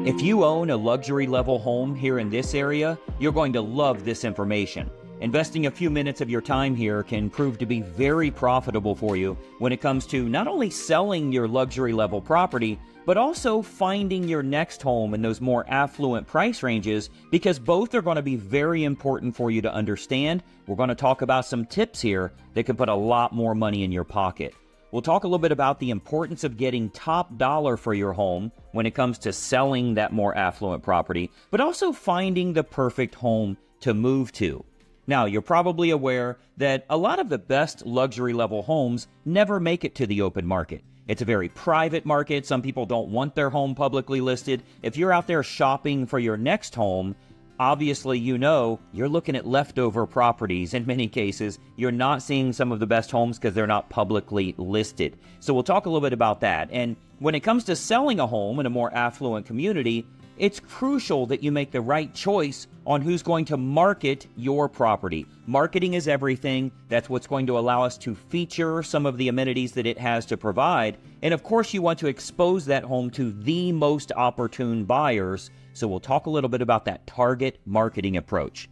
If you own a luxury level home here in this area, you're going to love this information. Investing a few minutes of your time here can prove to be very profitable for you when it comes to not only selling your luxury level property, but also finding your next home in those more affluent price ranges, because both are going to be very important for you to understand. We're going to talk about some tips here that can put a lot more money in your pocket. We'll talk a little bit about the importance of getting top dollar for your home when it comes to selling that more affluent property, but also finding the perfect home to move to. Now, you're probably aware that a lot of the best luxury level homes never make it to the open market. It's a very private market. Some people don't want their home publicly listed. If you're out there shopping for your next home, obviously, you're looking at leftover properties. In many cases, you're not seeing some of the best homes because they're not publicly listed. So we'll talk a little bit about that. And when it comes to selling a home in a more affluent community, it's crucial that you make the right choice on who's going to market your property. Marketing is everything. That's what's going to allow us to feature some of the amenities that it has to provide. And of course, you want to expose that home to the most opportune buyers. So we'll talk a little bit about that target marketing approach.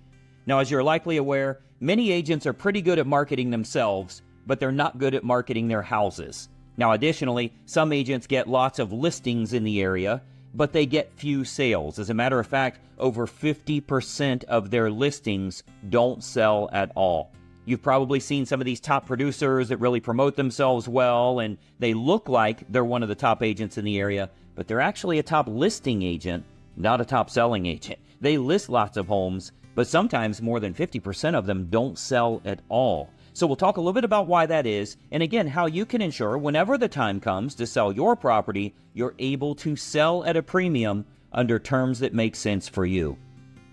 Now, as you're likely aware, many agents are pretty good at marketing themselves, but they're not good at marketing their houses. Now, additionally, some agents get lots of listings in the area, but they get few sales. As a matter of fact, over 50% of their listings don't sell at all. You've probably seen some of these top producers that really promote themselves well, and they look like they're one of the top agents in the area, but they're actually a top listing agent, not a top selling agent. They list lots of homes, but sometimes more than 50% of them don't sell at all. So we'll talk a little bit about why that is, and again, how you can ensure whenever the time comes to sell your property, you're able to sell at a premium under terms that make sense for you.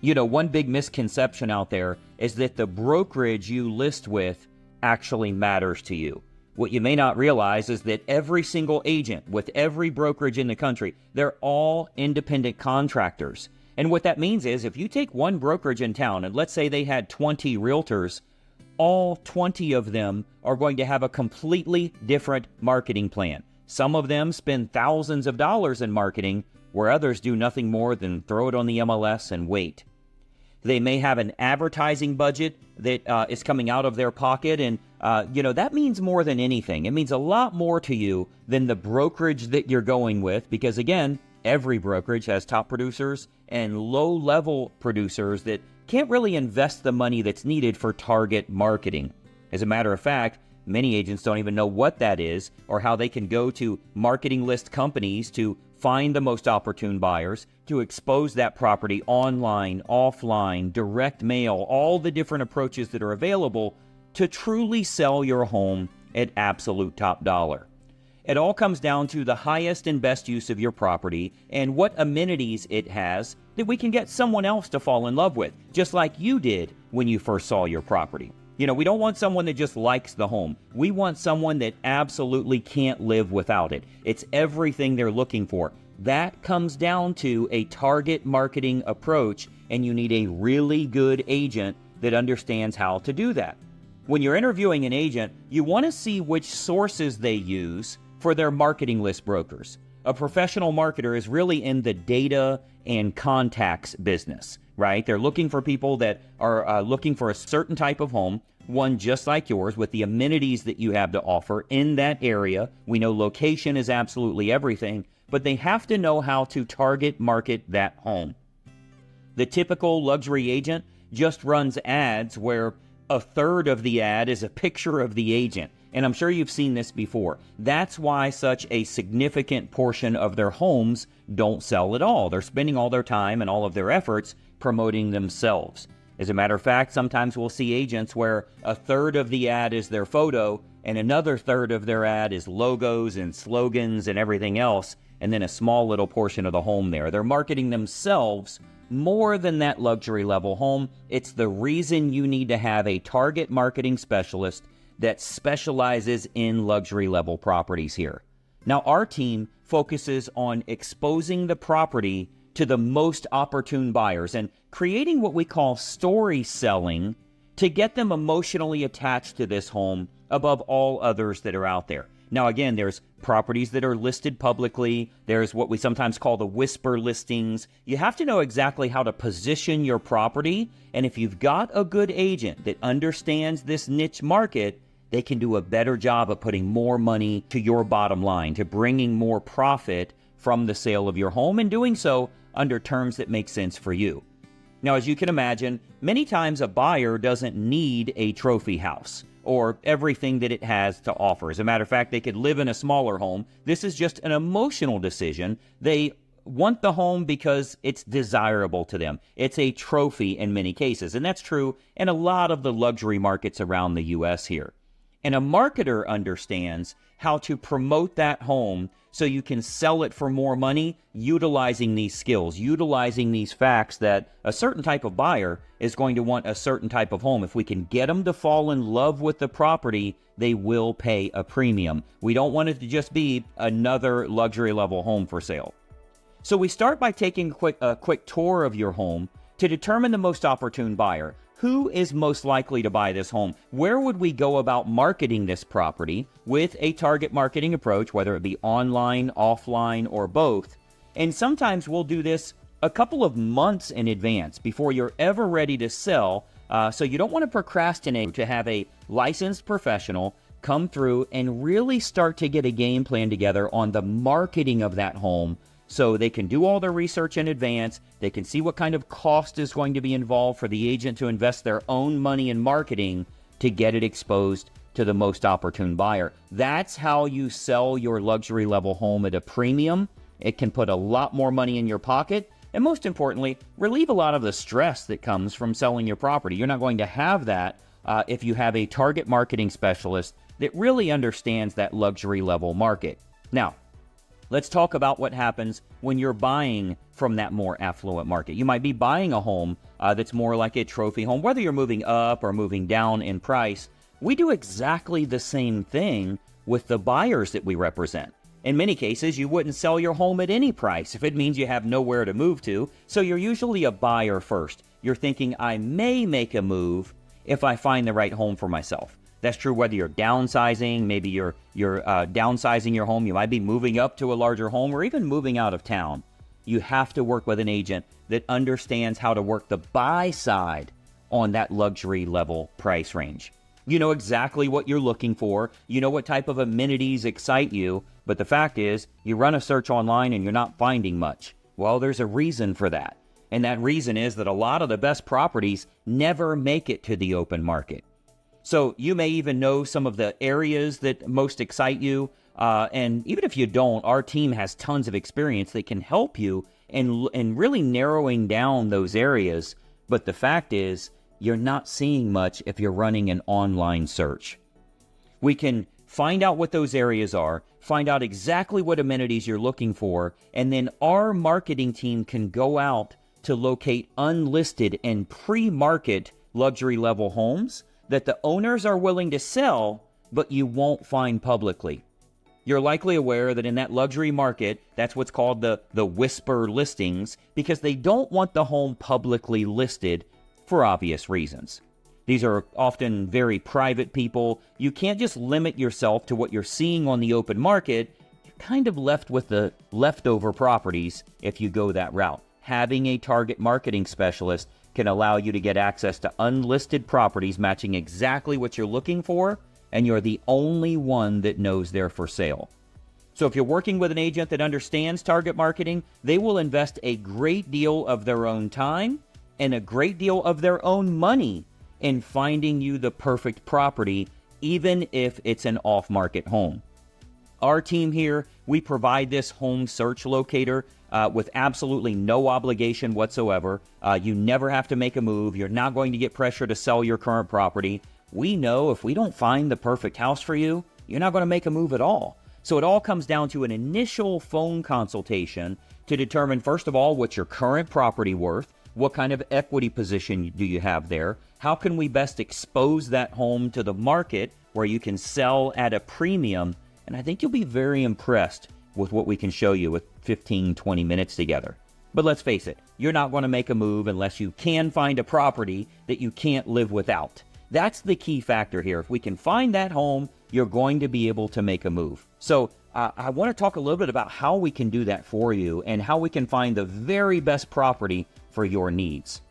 One big misconception out there is that the brokerage you list with actually matters to you. What you may not realize is that every single agent with every brokerage in the country, they're all independent contractors. And what that means is if you take one brokerage in town, and let's say they had 20 realtors, all 20 of them are going to have a completely different marketing plan. Some of them spend thousands of dollars in marketing, where others do nothing more than throw it on the MLS and wait. They may have an advertising budget that is coming out of their pocket, and that means more than anything. It means a lot more to you than the brokerage that you're going with, because again, every brokerage has top producers and low-level producers that can't really invest the money that's needed for target marketing. As a matter of fact, many agents don't even know what that is or how they can go to marketing list companies to find the most opportune buyers, to expose that property online, offline, direct mail, all the different approaches that are available to truly sell your home at absolute top dollar. It all comes down to the highest and best use of your property and what amenities it has that we can get someone else to fall in love with, just like you did when you first saw your property. We don't want someone that just likes the home. We want someone that absolutely can't live without it. It's everything they're looking for. That comes down to a target marketing approach, and you need a really good agent that understands how to do that. When you're interviewing an agent, you want to see which sources they use for their marketing list brokers. A professional marketer is really in the data and contacts business, right? They're looking for people that are looking for a certain type of home, one just like yours, with the amenities that you have to offer in that area. We know location is absolutely everything, but they have to know how to target market that home. The typical luxury agent just runs ads where a third of the ad is a picture of the agent. And I'm sure you've seen this before. That's why such a significant portion of their homes don't sell at all. They're spending all their time and all of their efforts promoting themselves. As a matter of fact, sometimes we'll see agents where a third of the ad is their photo and another third of their ad is logos and slogans and everything else, and then a small little portion of the home there. They're marketing themselves more than that luxury level home. It's the reason you need to have a target marketing specialist that specializes in luxury level properties here. Now, our team focuses on exposing the property to the most opportune buyers and creating what we call story selling to get them emotionally attached to this home above all others that are out there. Now, again, there's properties that are listed publicly. There's what we sometimes call the whisper listings. You have to know exactly how to position your property. And if you've got a good agent that understands this niche market, they can do a better job of putting more money to your bottom line, to bringing more profit from the sale of your home, and doing so under terms that make sense for you. Now, as you can imagine, many times a buyer doesn't need a trophy house or everything that it has to offer. As a matter of fact, they could live in a smaller home. This is just an emotional decision. They want the home because it's desirable to them. It's a trophy in many cases, and that's true in a lot of the luxury markets around the U.S. here. And a marketer understands how to promote that home so you can sell it for more money, utilizing these skills, utilizing these facts that a certain type of buyer is going to want a certain type of home. If we can get them to fall in love with the property, they will pay a premium. We don't want it to just be another luxury level home for sale. So we start by taking a quick tour of your home to determine the most opportune buyer. Who is most likely to buy this home? Where would we go about marketing this property with a target marketing approach, whether it be online, offline, or both? And sometimes we'll do this a couple of months in advance before you're ever ready to sell. So you don't want to procrastinate, to have a licensed professional come through and really start to get a game plan together on the marketing of that home, so they can do all their research in advance. They can see what kind of cost is going to be involved for the agent to invest their own money in marketing to get it exposed to the most opportune buyer. That's how you sell your luxury level home at a premium. It can put a lot more money in your pocket, and most importantly, relieve a lot of the stress that comes from selling your property. You're not going to have that if you have a target marketing specialist that really understands that luxury level market. Now, let's talk about what happens when you're buying from that more affluent market. You might be buying a home that's more like a trophy home, whether you're moving up or moving down in price. We do exactly the same thing with the buyers that we represent. In many cases, you wouldn't sell your home at any price if it means you have nowhere to move to, so you're usually a buyer first. You're thinking, I may make a move if I find the right home for myself. That's true whether you're downsizing, maybe you're downsizing your home, you might be moving up to a larger home, or even moving out of town. You have to work with an agent that understands how to work the buy side on that luxury level price range. You know exactly what you're looking for, you know what type of amenities excite you, but the fact is, you run a search online and you're not finding much. Well, there's a reason for that. And that reason is that a lot of the best properties never make it to the open market. So you may even know some of the areas that most excite you. And even if you don't, our team has tons of experience that can help you in really narrowing down those areas. But the fact is, you're not seeing much if you're running an online search. We can find out what those areas are, find out exactly what amenities you're looking for, and then our marketing team can go out to locate unlisted and pre-market luxury level homes that the owners are willing to sell, but you won't find publicly. You're likely aware that in that luxury market, that's what's called the whisper listings, because they don't want the home publicly listed for obvious reasons. These are often very private people. You can't just limit yourself to what you're seeing on the open market. You're kind of left with the leftover properties if you go that route. Having a target marketing specialist can allow you to get access to unlisted properties matching exactly what you're looking for, and you're the only one that knows they're for sale. So if you're working with an agent that understands target marketing, they will invest a great deal of their own time and a great deal of their own money in finding you the perfect property, even if it's an off-market home. Our team here, we provide this home search locator with absolutely no obligation whatsoever. You never have to make a move. You're not going to get pressure to sell your current property. We know if we don't find the perfect house for you, you're not going to make a move at all. So it all comes down to an initial phone consultation to determine, first of all, what's your current property worth? What kind of equity position do you have there? How can we best expose that home to the market where you can sell at a premium? And I think you'll be very impressed with what we can show you with 15, 20 minutes together. But let's face it, you're not going to make a move unless you can find a property that you can't live without. That's the key factor here. If we can find that home, you're going to be able to make a move. So I want to talk a little bit about how we can do that for you and how we can find the very best property for your needs.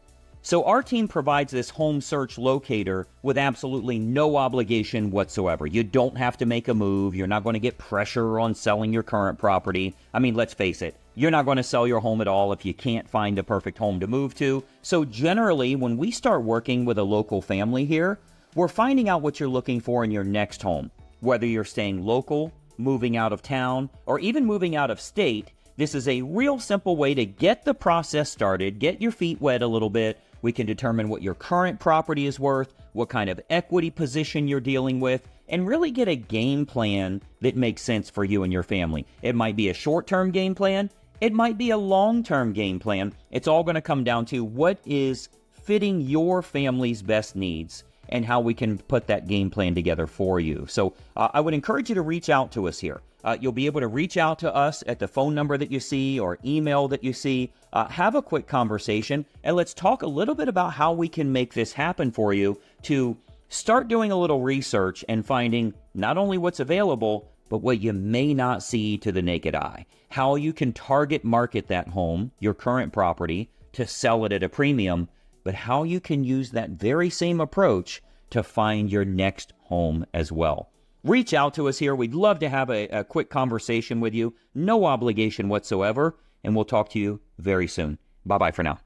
So our team provides this home search locator with absolutely no obligation whatsoever. You don't have to make a move. You're not going to get pressure on selling your current property. I mean, let's face it, you're not going to sell your home at all if you can't find the perfect home to move to. So generally, when we start working with a local family here, we're finding out what you're looking for in your next home. Whether you're staying local, moving out of town, or even moving out of state, this is a real simple way to get the process started, get your feet wet a little bit. We can determine what your current property is worth, what kind of equity position you're dealing with, and really get a game plan that makes sense for you and your family. It might be a short-term game plan. It might be a long-term game plan. It's all going to come down to what is fitting your family's best needs and how we can put that game plan together for you. So I would encourage you to reach out to us here. You'll be able to reach out to us at the phone number that you see or email that you see. Have a quick conversation, and let's talk a little bit about how we can make this happen for you to start doing a little research and finding not only what's available, but what you may not see to the naked eye. How you can target market that home, your current property, to sell it at a premium, but how you can use that very same approach to find your next home as well. Reach out to us here. We'd love to have a quick conversation with you. No obligation whatsoever, and we'll talk to you very soon. Bye-bye for now.